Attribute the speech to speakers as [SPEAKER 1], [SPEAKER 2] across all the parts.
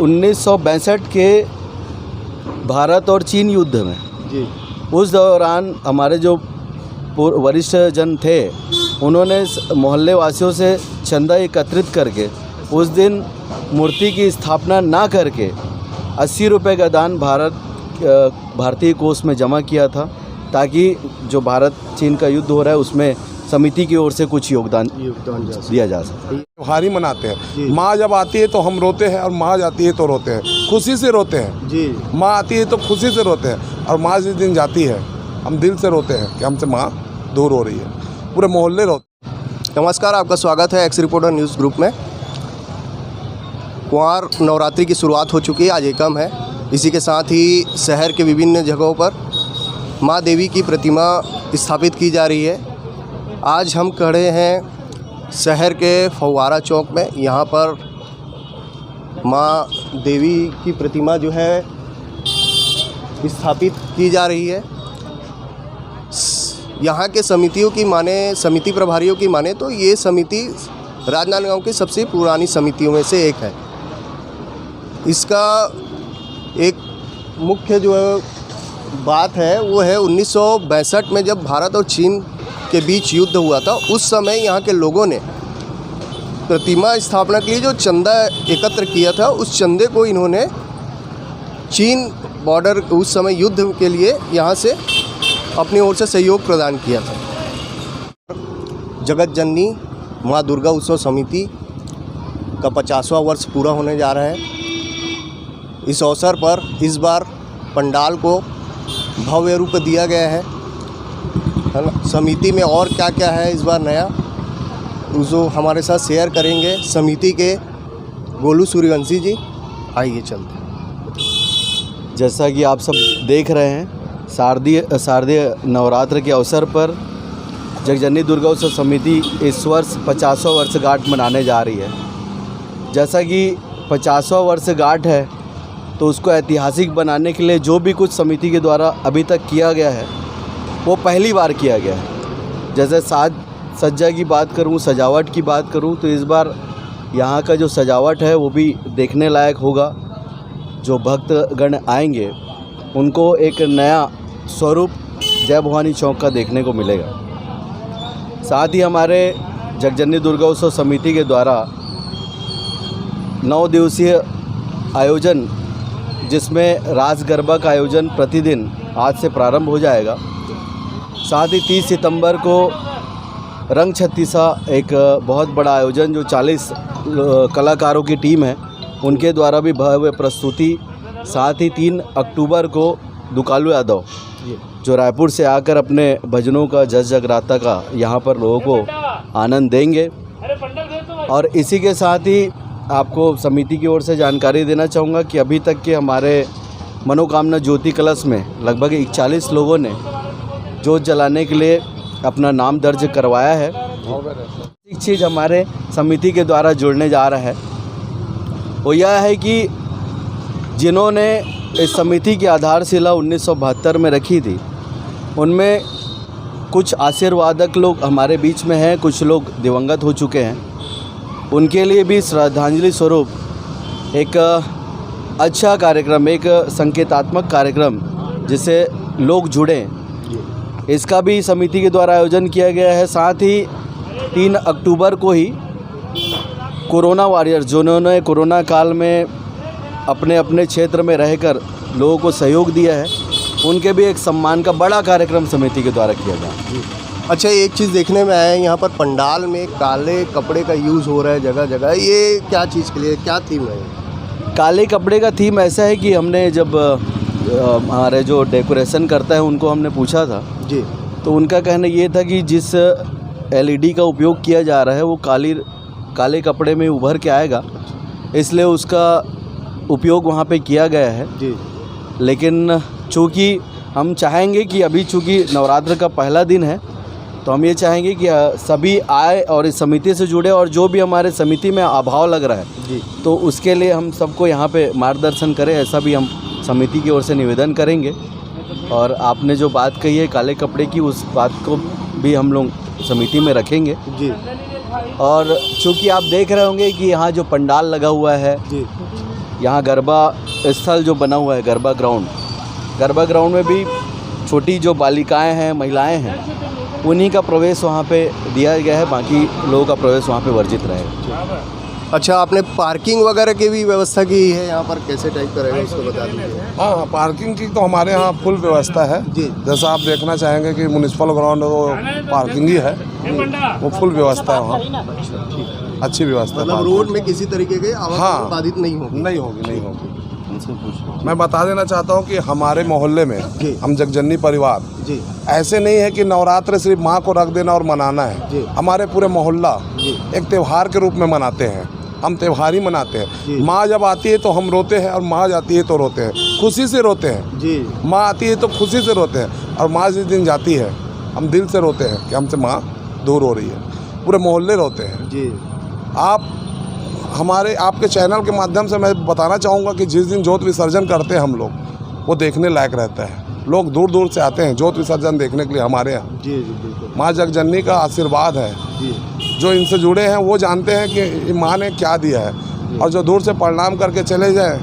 [SPEAKER 1] 1962 के भारत और चीन युद्ध में
[SPEAKER 2] जी
[SPEAKER 1] उस दौरान हमारे जो वरिष्ठ जन थे उन्होंने मोहल्ले वासियों से चंदा एकत्रित करके उस दिन मूर्ति की स्थापना ना करके 80 रुपये का दान भारतीय कोष में जमा किया था, ताकि जो भारत चीन का युद्ध हो रहा है उसमें समिति की ओर से कुछ योगदान दिया जा सके।
[SPEAKER 3] त्योहार ही मनाते हैं। माँ जब आती है तो हम रोते हैं और माँ जाती है तो रोते हैं, खुशी से रोते हैं
[SPEAKER 2] जी।
[SPEAKER 3] माँ आती है तो खुशी से रोते हैं और माँ जिस दिन जाती है हम दिल से रोते हैं कि हमसे माँ दूर हो रही है, पूरे मोहल्ले रोते।
[SPEAKER 2] नमस्कार, आपका स्वागत है एक्स रिपोर्टर न्यूज़ ग्रुप में। कुंवार नवरात्रि की शुरुआत हो चुकी है, आज एकम है। इसी के साथ ही शहर के विभिन्न जगहों पर माँ देवी की प्रतिमा स्थापित की जा रही है। आज हम खड़े हैं शहर के फव्वारा चौक में। यहाँ पर माँ देवी की प्रतिमा जो है स्थापित की जा रही है। यहाँ के समितियों की माने, समिति प्रभारियों की माने तो ये समिति राजनांदगांव की सबसे पुरानी समितियों में से एक है। इसका एक मुख्य जो बात है वो है 1962 में जब भारत और चीन के बीच युद्ध हुआ था, उस समय यहाँ के लोगों ने प्रतिमा स्थापना के लिए जो चंदा एकत्र किया था, उस चंदे को इन्होंने चीन बॉर्डर उस समय युद्ध के लिए यहाँ से अपनी ओर से सहयोग प्रदान किया था। जगत जननी माँ दुर्गा उत्सव समिति का 50वां वर्ष पूरा होने जा रहा है। इस अवसर पर इस बार पंडाल को भव्य रूप दिया गया है ना। समिति में और क्या क्या है इस बार नया, जो हमारे साथ शेयर करेंगे समिति के गोलू सूर्यवंशी जी। आइए चलते।
[SPEAKER 1] जैसा कि आप सब देख रहे हैं, शारदीय नवरात्र के अवसर पर जगजननी दुर्गा उत्सव समिति इस वर्ष 50वां वर्षगांठ मनाने जा रही है। जैसा कि 50वां वर्षगांठ है तो उसको ऐतिहासिक बनाने के लिए जो भी कुछ समिति के द्वारा अभी तक किया गया है वो पहली बार किया गया है। जैसे साज सज्जा की बात करूं, सजावट की बात करूं, तो इस बार यहाँ का जो सजावट है वो भी देखने लायक होगा। जो भक्तगण आएंगे उनको एक नया स्वरूप जय भवानी चौक का देखने को मिलेगा। साथ ही हमारे जगजननी दुर्गा उत्सव समिति के द्वारा 9 दिवसीय आयोजन, जिसमें रास गरबा का आयोजन प्रतिदिन आज से प्रारंभ हो जाएगा। साथ ही 30 सितंबर को रंग छत्तीसा एक बहुत बड़ा आयोजन, जो 40 कलाकारों की टीम है उनके द्वारा भी भव्य प्रस्तुति। साथ ही 3 अक्टूबर को दुकालू यादव जो रायपुर से आकर अपने भजनों का, जस जगराता का यहाँ पर लोगों को आनंद देंगे। और इसी के साथ ही आपको समिति की ओर से जानकारी देना चाहूँगा कि अभी तक के हमारे मनोकामना ज्योति कलश में लगभग 41 लोगों ने जोत जलाने के लिए अपना नाम दर्ज करवाया है। एक चीज़ हमारे समिति के द्वारा जुड़ने जा रहा है वो यह है कि जिन्होंने इस समिति की आधारशिला 1972 में रखी थी, उनमें कुछ आशीर्वादक लोग हमारे बीच में हैं, कुछ लोग दिवंगत हो चुके हैं। उनके लिए भी श्रद्धांजलि स्वरूप एक अच्छा कार्यक्रम, एक संकेतात्मक कार्यक्रम जिससे लोग जुड़ें, इसका भी समिति के द्वारा आयोजन किया गया है। साथ ही 3 अक्टूबर को ही कोरोना वॉरियर्स, जिन्होंने कोरोना काल में अपने अपने क्षेत्र में रहकर लोगों को सहयोग दिया है, उनके भी एक सम्मान का बड़ा कार्यक्रम समिति के द्वारा किया गया।
[SPEAKER 2] अच्छा, एक चीज़ देखने में आया है, यहाँ पर पंडाल में काले कपड़े का यूज़ हो रहा है जगह जगह। ये क्या चीज़ के लिए, क्या थीम है?
[SPEAKER 1] काले कपड़े का थीम ऐसा है कि हमने जब हमारे जो डेकोरेशन करता है उनको हमने पूछा था
[SPEAKER 2] जी,
[SPEAKER 1] तो उनका कहना ये था कि जिस LED का उपयोग किया जा रहा है वो काले कपड़े में उभर के आएगा, इसलिए उसका उपयोग वहाँ पे किया गया है
[SPEAKER 2] जी।
[SPEAKER 1] लेकिन चूँकि हम चाहेंगे कि अभी चूँकि नवरात्र का पहला दिन है तो हम ये चाहेंगे कि सभी आए और इस समिति से जुड़े, और जो भी हमारे समिति में अभाव लग रहा है
[SPEAKER 2] जी,
[SPEAKER 1] तो उसके लिए हम सबको यहाँ पे मार्गदर्शन करें, ऐसा भी हम समिति की ओर से निवेदन करेंगे। और आपने जो बात कही है काले कपड़े की, उस बात को भी हम लोग समिति में रखेंगे
[SPEAKER 2] जी।
[SPEAKER 1] और चूँकि आप देख रहे होंगे कि यहाँ जो पंडाल लगा हुआ है
[SPEAKER 2] जी,
[SPEAKER 1] यहाँ गरबा स्थल जो बना हुआ है, गरबा ग्राउंड में भी छोटी जो बालिकाएं हैं, महिलाएं हैं, उन्हीं का प्रवेश वहाँ पे दिया गया है, बाकी लोगों का प्रवेश वहाँ पे वर्जित रहेगा।
[SPEAKER 2] अच्छा, आपने पार्किंग वगैरह की भी व्यवस्था की है यहाँ पर, कैसे टाइप का रहेगा उसको बता दीजिए।
[SPEAKER 3] हाँ, पार्किंग की तो हमारे यहाँ फुल व्यवस्था है
[SPEAKER 2] जी।
[SPEAKER 3] जैसा आप देखना चाहेंगे कि म्युनिसिपल ग्राउंड वो पार्किंग ही है, वो फुल व्यवस्था है वहाँ, अच्छी व्यवस्था है।
[SPEAKER 2] मतलब रोड में किसी तरीके के आवागमन
[SPEAKER 3] हाँ।
[SPEAKER 2] बाधित नहीं होगी।
[SPEAKER 3] नहीं होगी। मैं बता देना चाहता हूँ कि हमारे मोहल्ले में
[SPEAKER 2] जी।
[SPEAKER 3] हम जगजननी परिवार
[SPEAKER 2] जी
[SPEAKER 3] ऐसे नहीं है कि नवरात्र सिर्फ माँ को रख देना और मनाना
[SPEAKER 2] जी।
[SPEAKER 3] है। हमारे पूरे मोहल्ला
[SPEAKER 2] जी।
[SPEAKER 3] एक त्यौहार के रूप में मनाते हैं, हम त्यौहार ही मनाते
[SPEAKER 2] जी।
[SPEAKER 3] हैं। माँ जब आती है तो हम रोते हैं और माँ जाती है तो रोते हैं, खुशी से रोते हैं।
[SPEAKER 2] जी
[SPEAKER 3] माँ आती है तो खुशी से रोते हैं और माँ जिस दिन जाती है हम दिल से रोते हैं कि हमसे माँ दूर हो रही है, पूरे मोहल्ले रोते हैं।
[SPEAKER 2] जी
[SPEAKER 3] आप हमारे आपके चैनल के माध्यम से मैं बताना चाहूँगा कि जिस दिन जोत विसर्जन करते हैं हम लोग, वो देखने लायक रहता है। लोग दूर दूर से आते हैं जोत विसर्जन देखने के लिए हमारे यहाँ।
[SPEAKER 2] जी जी बिल्कुल।
[SPEAKER 3] माँ जगजननी का आशीर्वाद है,
[SPEAKER 2] जी
[SPEAKER 3] जो इनसे जुड़े हैं वो जानते हैं कि माँ ने क्या दिया है, और जो दूर से प्रणाम करके चले जाएं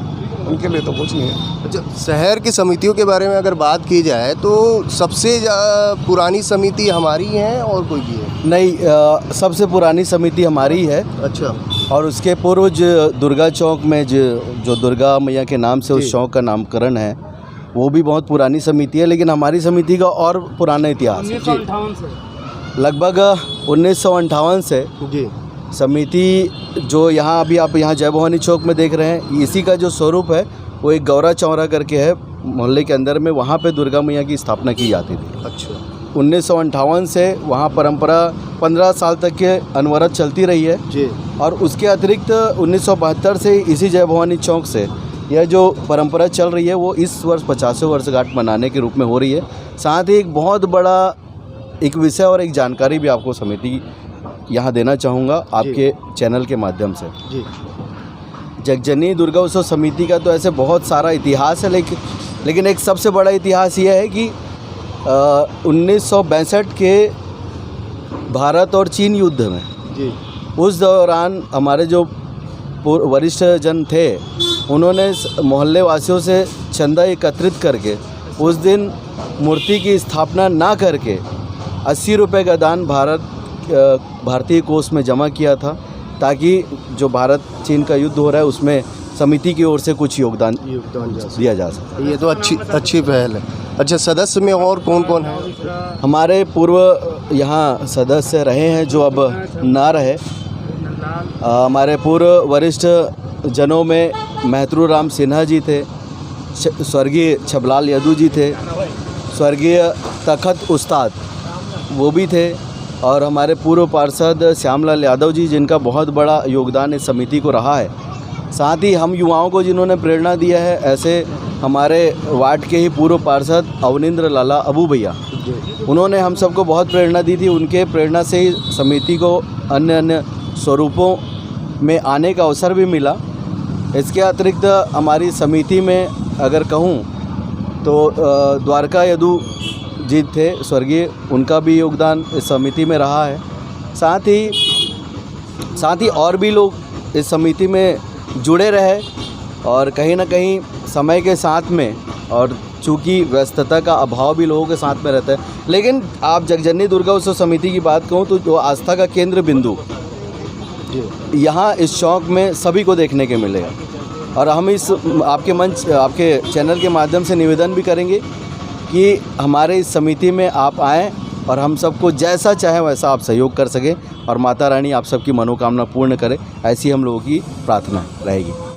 [SPEAKER 3] उनके लिए तो कुछ नहीं है।
[SPEAKER 2] अच्छा, शहर की समितियों के बारे में अगर बात की जाए तो सबसे पुरानी समिति हमारी है और कोई भी है?
[SPEAKER 1] नहीं, सबसे पुरानी समिति हमारी है,
[SPEAKER 2] अच्छा।
[SPEAKER 1] और उसके पूर्व दुर्गा चौक में जो दुर्गा मैया के नाम से
[SPEAKER 2] जी।
[SPEAKER 1] उस चौक का नामकरण है, वो भी बहुत पुरानी समिति है। लेकिन हमारी समिति का और पुराना इतिहास है,
[SPEAKER 4] 1958 से
[SPEAKER 1] लगभग 1958 से
[SPEAKER 2] जी
[SPEAKER 1] समिति जो यहाँ अभी आप यहाँ जय भवानी चौक में देख रहे हैं, इसी का जो स्वरूप है वो एक गौरा चौरा करके है मोहल्ले के अंदर में, वहाँ पे दुर्गा मैया की स्थापना की जाती थी।
[SPEAKER 2] अच्छा
[SPEAKER 1] 1958 से वहाँ परंपरा 15 साल तक के अनवरत चलती रही है।
[SPEAKER 2] जी
[SPEAKER 1] और उसके अतिरिक्त 1972 से इसी जय भवानी चौक से यह जो परंपरा चल रही है वो इस वर्ष 50वें वर्षगांठ मनाने के रूप में हो रही है। साथ ही एक बहुत बड़ा एक विषय और एक जानकारी भी आपको समिति यहाँ देना चाहूँगा आपके चैनल के माध्यम से।
[SPEAKER 2] जी
[SPEAKER 1] जगजननी दुर्गा उत्सव समिति का तो ऐसे बहुत सारा इतिहास है, लेकिन एक सबसे बड़ा इतिहास यह है कि 1962 के भारत और चीन युद्ध में
[SPEAKER 2] जी
[SPEAKER 1] उस दौरान हमारे जो वरिष्ठ जन थे, उन्होंने मोहल्ले वासियों से चंदा एकत्रित करके उस दिन मूर्ति की स्थापना ना करके 80 रुपये का दान भारतीय कोष में जमा किया था, ताकि जो भारत चीन का युद्ध हो रहा है उसमें समिति की ओर से कुछ योगदान दिया जा सके।
[SPEAKER 2] ये तो अच्छी पहल है। अच्छा, सदस्य में और कौन कौन है?
[SPEAKER 1] हमारे पूर्व यहाँ सदस्य रहे हैं जो अब ना रहे। हमारे पूर्व वरिष्ठ जनों में महतरू राम सिन्हा जी थे, स्वर्गीय छबलाल यदू जी थे, स्वर्गीय तखत उस्ताद वो भी थे, और हमारे पूर्व पार्षद श्यामलाल यादव जी, जिनका बहुत बड़ा योगदान इस समिति को रहा है। साथ ही हम युवाओं को जिन्होंने प्रेरणा दिया है, ऐसे हमारे वार्ड के ही पूर्व पार्षद अवनिंद्र लाला अबू भैया, उन्होंने हम सबको बहुत प्रेरणा दी थी। उनके प्रेरणा से ही समिति को अन्य अन्य स्वरूपों में आने का अवसर भी मिला। इसके अतिरिक्त हमारी समिति में अगर कहूँ तो द्वारका यदू जी थे स्वर्गीय, उनका भी योगदान इस समिति में रहा है। साथ ही और भी लोग इस समिति में जुड़े रहे, और कहीं ना कहीं समय के साथ में, और चूँकि व्यस्तता का अभाव भी लोगों के साथ में रहता है, लेकिन आप जगजननी दुर्गा उत्सव समिति की बात कहूँ तो जो आस्था का केंद्र बिंदु यहाँ इस चौक में सभी को देखने के मिलेगा। और हम इस आपके चैनल के माध्यम से निवेदन भी करेंगे कि हमारे इस समिति में आप आएँ और हम सबको जैसा चाहे वैसा आप सहयोग कर सकें, और माता रानी आप सबकी मनोकामना पूर्ण करे, ऐसी हम लोगों की प्रार्थना रहेगी।